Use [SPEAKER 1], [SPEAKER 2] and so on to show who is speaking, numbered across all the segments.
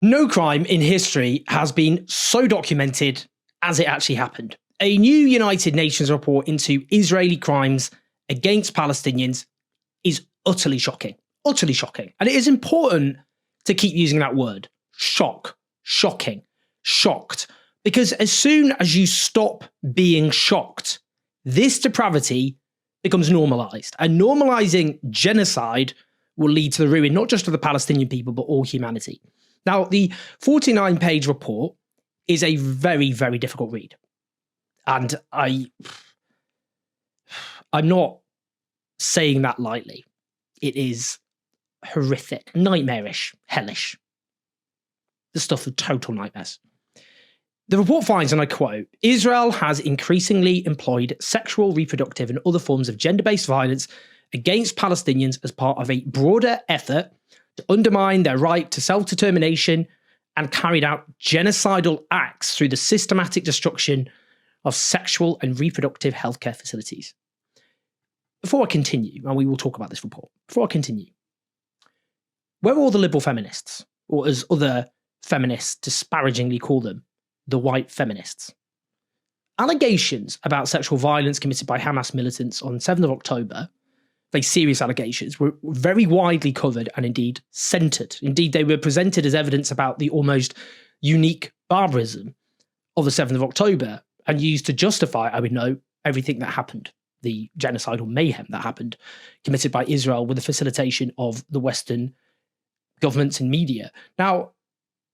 [SPEAKER 1] No crime in history has been so documented as it actually happened. A new United Nations report into Israeli crimes against Palestinians is utterly shocking. Utterly shocking. And it is important to keep using that word. Shock. Shocking. Shocked. Because as soon as you stop being shocked, this depravity becomes normalized. And normalizing genocide will lead to the ruin, not just of the Palestinian people, but all humanity. Now, the 49-page report is a very, very difficult read. And I'm not saying that lightly. It is horrific, nightmarish, hellish. The stuff of total nightmares. The report finds, and I quote, Israel has increasingly employed sexual, reproductive, and other forms of gender-based violence against Palestinians as part of a broader effort to undermine their right to self-determination and carried out genocidal acts through the systematic destruction of sexual and reproductive healthcare facilities. Before I continue, and we will talk about this report, before I continue, where are all the liberal feminists, or as other feminists disparagingly call them, the white feminists? Allegations about sexual violence committed by Hamas militants on 7th of October, very serious allegations, were very widely covered and indeed centred. Indeed, they were presented as evidence about the almost unique barbarism of the 7th of October and used to justify, I would know, everything that happened, the genocidal mayhem that happened, committed by Israel with the facilitation of the Western governments and media. Now,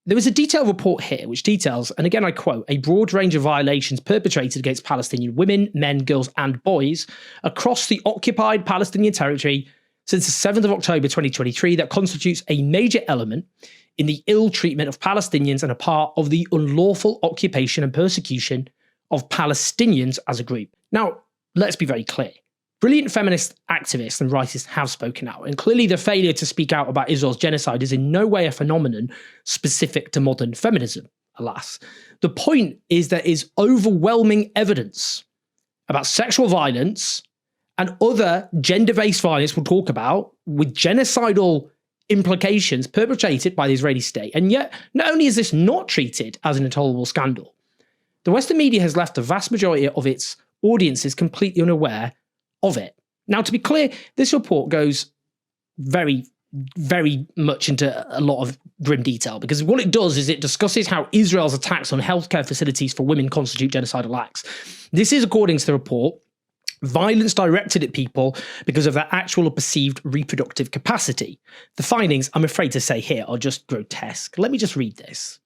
[SPEAKER 1] there was a detailed report here which details, and again I quote, a broad range of violations perpetrated against Palestinian women, men, girls, and boys across the occupied Palestinian territory since the 7th of October 2023 that constitutes a major element in the ill treatment of Palestinians and a part of the unlawful occupation and persecution of Palestinians as a group. Now, let's be very clear. Brilliant feminist activists and writers have spoken out, and clearly the failure to speak out about Israel's genocide is in no way a phenomenon specific to modern feminism, alas. The point is there is overwhelming evidence about sexual violence and other gender-based violence we'll talk about with genocidal implications perpetrated by the Israeli state. And yet, not only is this not treated as an intolerable scandal, the Western media has left the vast majority of its audiences completely unaware of it. Now, to be clear, this report goes very, very much into a lot of grim detail, because what it does is it discusses how Israel's attacks on healthcare facilities for women constitute genocidal acts. This is, according to the report, violence directed at people because of their actual or perceived reproductive capacity. The findings, I'm afraid to say here, are just grotesque. Let me just read this.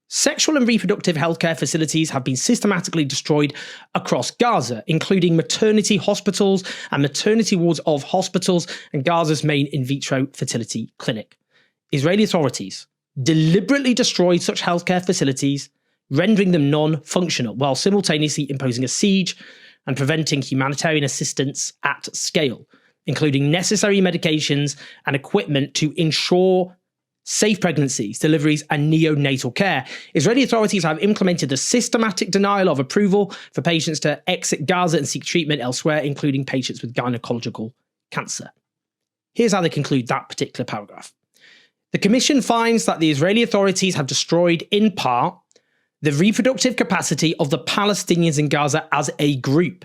[SPEAKER 1] Sexual and reproductive healthcare facilities have been systematically destroyed across Gaza, including maternity hospitals and maternity wards of hospitals and Gaza's main in vitro fertility clinic. Israeli authorities deliberately destroyed such healthcare facilities, rendering them non-functional, while simultaneously imposing a siege and preventing humanitarian assistance at scale, including necessary medications and equipment to ensure safe pregnancies, deliveries, and neonatal care. Israeli authorities have implemented the systematic denial of approval for patients to exit Gaza and seek treatment elsewhere, including patients with gynecological cancer. Here's how they conclude that particular paragraph. The Commission finds that the Israeli authorities have destroyed, in part, the reproductive capacity of the Palestinians in Gaza as a group,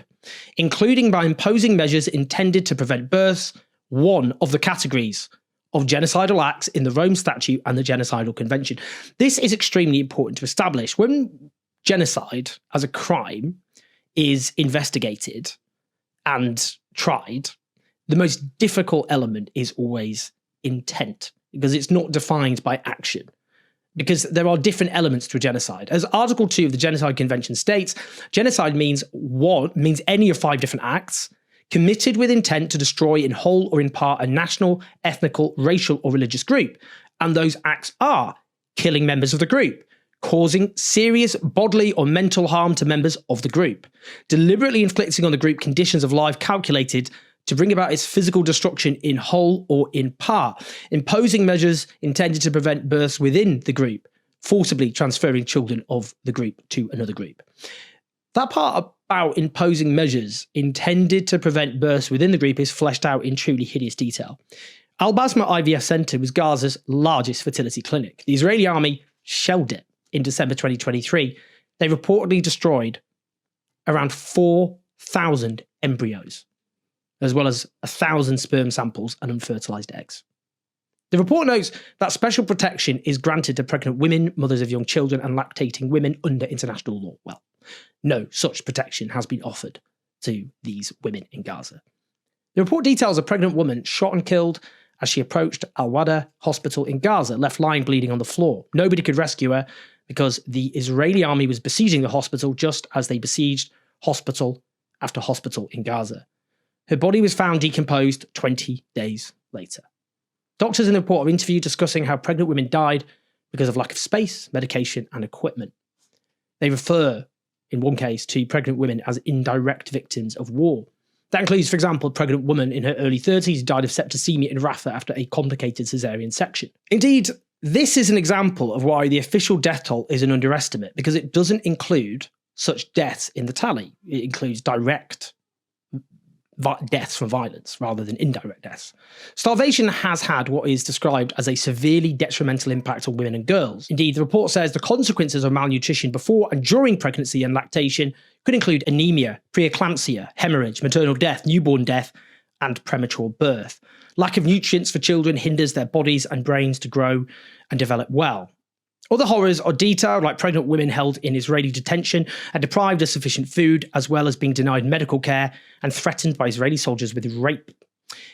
[SPEAKER 1] including by imposing measures intended to prevent births, one of the categories of genocidal acts in the Rome Statute and the Genocidal Convention. This is extremely important to establish. When genocide as a crime is investigated and tried, the most difficult element is always intent, because it's not defined by action. Because there are different elements to a genocide. As Article 2 of the Genocide Convention states, genocide means any of 5 different acts committed with intent to destroy in whole or in part a national, ethnical, racial, or religious group. And those acts are killing members of the group, causing serious bodily or mental harm to members of the group, deliberately inflicting on the group conditions of life calculated to bring about its physical destruction in whole or in part, imposing measures intended to prevent births within the group, forcibly transferring children of the group to another group. That part about imposing measures intended to prevent births within the group is fleshed out in truly hideous detail. Al-Basma IVF Centre was Gaza's largest fertility clinic. The Israeli army shelled it in December 2023. They reportedly destroyed around 4,000 embryos, as well as 1,000 sperm samples and unfertilized eggs. The report notes that special protection is granted to pregnant women, mothers of young children, and lactating women under international law. Well, no such protection has been offered to these women in Gaza. The report details a pregnant woman shot and killed as she approached Al-Wada hospital in Gaza, left lying bleeding on the floor. Nobody could rescue her because the Israeli army was besieging the hospital just as they besieged hospital after hospital in Gaza. Her body was found decomposed 20 days later. Doctors in the report are interviewed discussing how pregnant women died because of lack of space, medication, and equipment. They refer, in one case, to pregnant women as indirect victims of war. That includes, for example, a pregnant woman in her early 30s who died of septicemia in Rafah after a complicated caesarean section. Indeed, this is an example of why the official death toll is an underestimate, because it doesn't include such deaths in the tally. It includes direct deaths from violence rather than indirect deaths. Starvation has had what is described as a severely detrimental impact on women and girls. Indeed, the report says the consequences of malnutrition before and during pregnancy and lactation could include anemia, preeclampsia, hemorrhage, maternal death, newborn death, and premature birth. Lack of nutrients for children hinders their bodies and brains to grow and develop well. Other horrors are detailed, like pregnant women held in Israeli detention and deprived of sufficient food, as well as being denied medical care and threatened by Israeli soldiers with rape.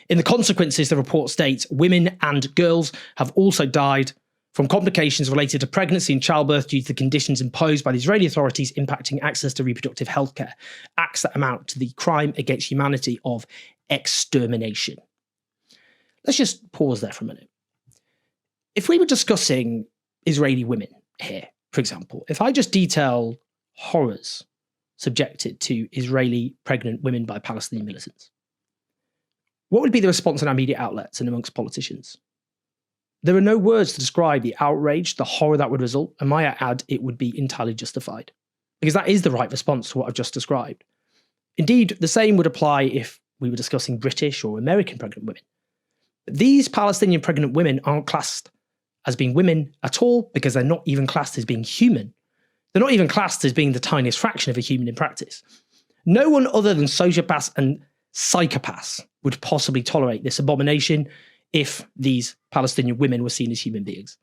[SPEAKER 1] In the consequences, the report states, women and girls have also died from complications related to pregnancy and childbirth due to the conditions imposed by the Israeli authorities impacting access to reproductive healthcare, acts that amount to the crime against humanity of extermination. Let's just pause there for a minute. If we were discussing Israeli women here, for example, if I just detail horrors subjected to Israeli pregnant women by Palestinian militants, what would be the response in our media outlets and amongst politicians? There are no words to describe the outrage, the horror that would result, and might I add, it would be entirely justified, because that is the right response to what I've just described. Indeed, the same would apply if we were discussing British or American pregnant women. But these Palestinian pregnant women aren't classed as being women at all, because they're not even classed as being human. They're not even classed as being the tiniest fraction of a human in practice. No one other than sociopaths and psychopaths would possibly tolerate this abomination if these Palestinian women were seen as human beings.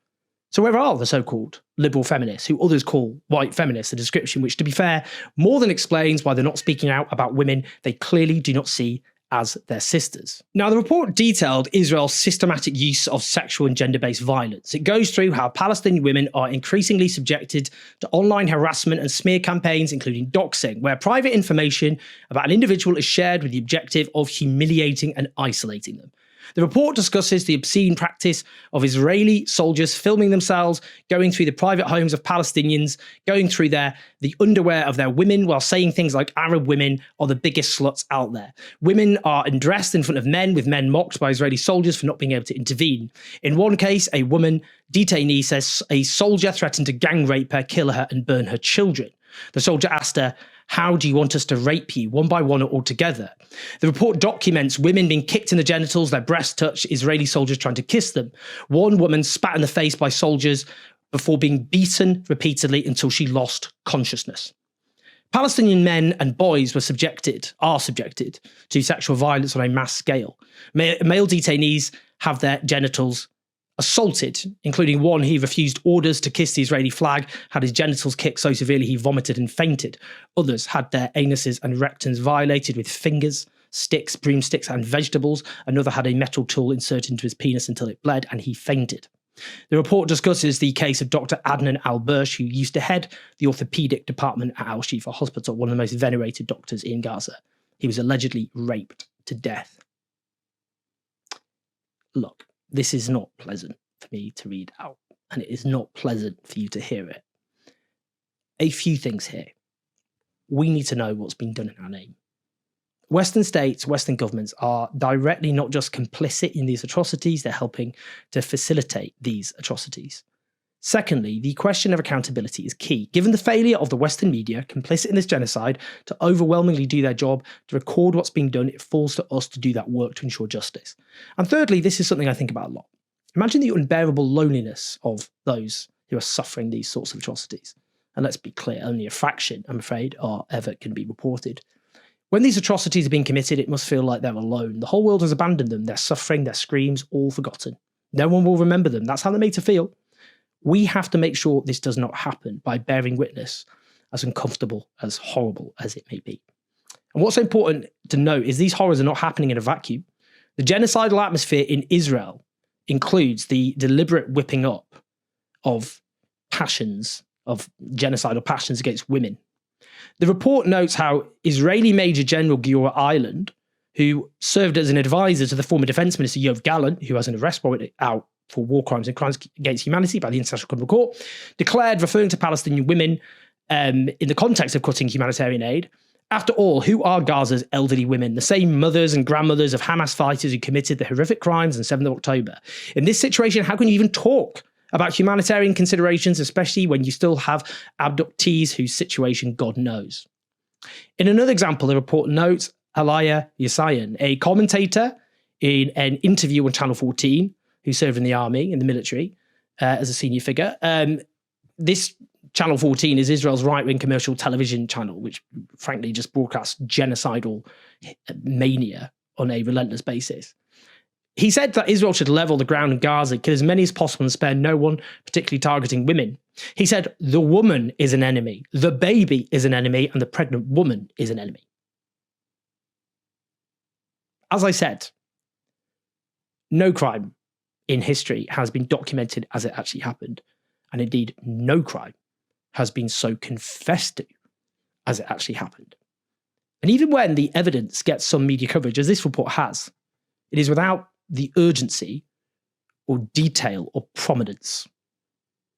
[SPEAKER 1] So where are the so-called liberal feminists, who others call white feminists, a description which, to be fair, more than explains why they're not speaking out about women they clearly do not see as their sisters. Now, the report detailed Israel's systematic use of sexual and gender-based violence. It goes through how Palestinian women are increasingly subjected to online harassment and smear campaigns, including doxing, where private information about an individual is shared with the objective of humiliating and isolating them. The report discusses the obscene practice of Israeli soldiers filming themselves, going through the private homes of Palestinians, going through the underwear of their women while saying things like Arab women are the biggest sluts out there. Women are undressed in front of men, with men mocked by Israeli soldiers for not being able to intervene. In one case, a woman detainee says a soldier threatened to gang rape her, kill her, and burn her children. The soldier asked her, "How do you want us to rape you, one by one or all together?" The report documents women being kicked in the genitals, their breasts touched, Israeli soldiers trying to kiss them. One woman spat in the face by soldiers before being beaten repeatedly until she lost consciousness. Palestinian men and boys are subjected to sexual violence on a mass scale. Male detainees have their genitals assaulted, including one who refused orders to kiss the Israeli flag, had his genitals kicked so severely he vomited and fainted. Others had their anuses and rectums violated with fingers, sticks, broomsticks, and vegetables. Another had a metal tool inserted into his penis until it bled, and he fainted. The report discusses the case of Dr. Adnan Al-Bursh, who used to head the orthopedic department at Al-Shifa Hospital, one of the most venerated doctors in Gaza. He was allegedly raped to death. Look, this is not pleasant for me to read out, and it is not pleasant for you to hear it. A few things here. We need to know what's been done in our name. Western states, Western governments are directly not just complicit in these atrocities, they're helping to facilitate these atrocities. Secondly, the question of accountability is key, given the failure of the Western media, complicit in this genocide, to overwhelmingly do their job, to record what's being done. It falls to us to do that work to ensure justice. And thirdly, this is something I think about a lot. Imagine the unbearable loneliness of those who are suffering these sorts of atrocities. And let's be clear, only a fraction, I'm afraid, can be reported. When these atrocities are being committed, it must feel like they're alone. The whole world has abandoned them. Their suffering, their screams, all forgotten. No one will remember them. That's how they're made to feel. We have to make sure this does not happen by bearing witness, as uncomfortable, as horrible as it may be. And what's important to note is these horrors are not happening in a vacuum. The genocidal atmosphere in Israel includes the deliberate whipping up of passions, of genocidal passions against women. The report notes how Israeli Major General Giora Eiland, who served as an advisor to the former Defense Minister Yoav Gallant, who has an arrest warrant out for war crimes and crimes against humanity by the International Criminal Court, declared, referring to Palestinian women in the context of cutting humanitarian aid, after all, who are Gaza's elderly women, the same mothers and grandmothers of Hamas fighters who committed the horrific crimes on 7th of October? In this situation, how can you even talk about humanitarian considerations, especially when you still have abductees whose situation God knows? In another example, the report notes Alaya Yasayan, a commentator in an interview on Channel 14, who served in the army, in the military, as a senior figure. This Channel 14 is Israel's right-wing commercial television channel, which frankly just broadcasts genocidal mania on a relentless basis. He said that Israel should level the ground in Gaza, kill as many as possible and spare no one, particularly targeting women. He said, the woman is an enemy, the baby is an enemy, and the pregnant woman is an enemy. As I said, no crime in history has been documented as it actually happened. And indeed, no crime has been so confessed to as it actually happened. And even when the evidence gets some media coverage, as this report has, it is without the urgency or detail or prominence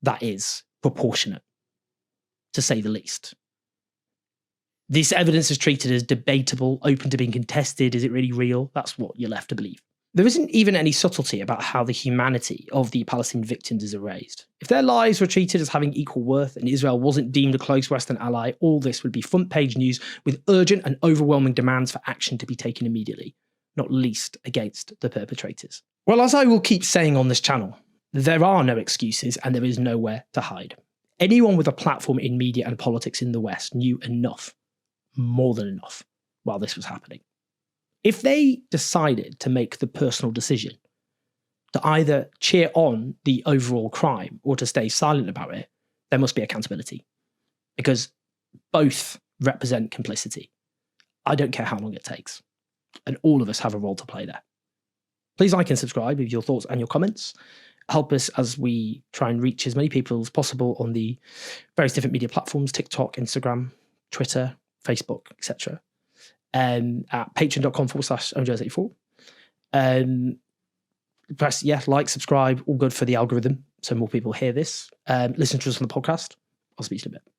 [SPEAKER 1] that is proportionate, to say the least. This evidence is treated as debatable, open to being contested. Is it really real? That's what you're left to believe. There isn't even any subtlety about how the humanity of the Palestinian victims is erased. If their lives were treated as having equal worth and Israel wasn't deemed a close Western ally, all this would be front page news with urgent and overwhelming demands for action to be taken immediately, not least against the perpetrators. Well, as I will keep saying on this channel, there are no excuses and there is nowhere to hide. Anyone with a platform in media and politics in the West knew enough, more than enough, while this was happening. If they decided to make the personal decision to either cheer on the overall crime or to stay silent about it, there must be accountability, because both represent complicity. I don't care how long it takes, and all of us have a role to play there. Please like and subscribe with your thoughts and your comments. Help us as we try and reach as many people as possible on the various different media platforms, TikTok, Instagram, Twitter, Facebook, etc. At patreon.com/OJS84. Press, like, subscribe, all good for the algorithm, so more people hear this. Listen to us on the podcast. I'll speak to you in a bit.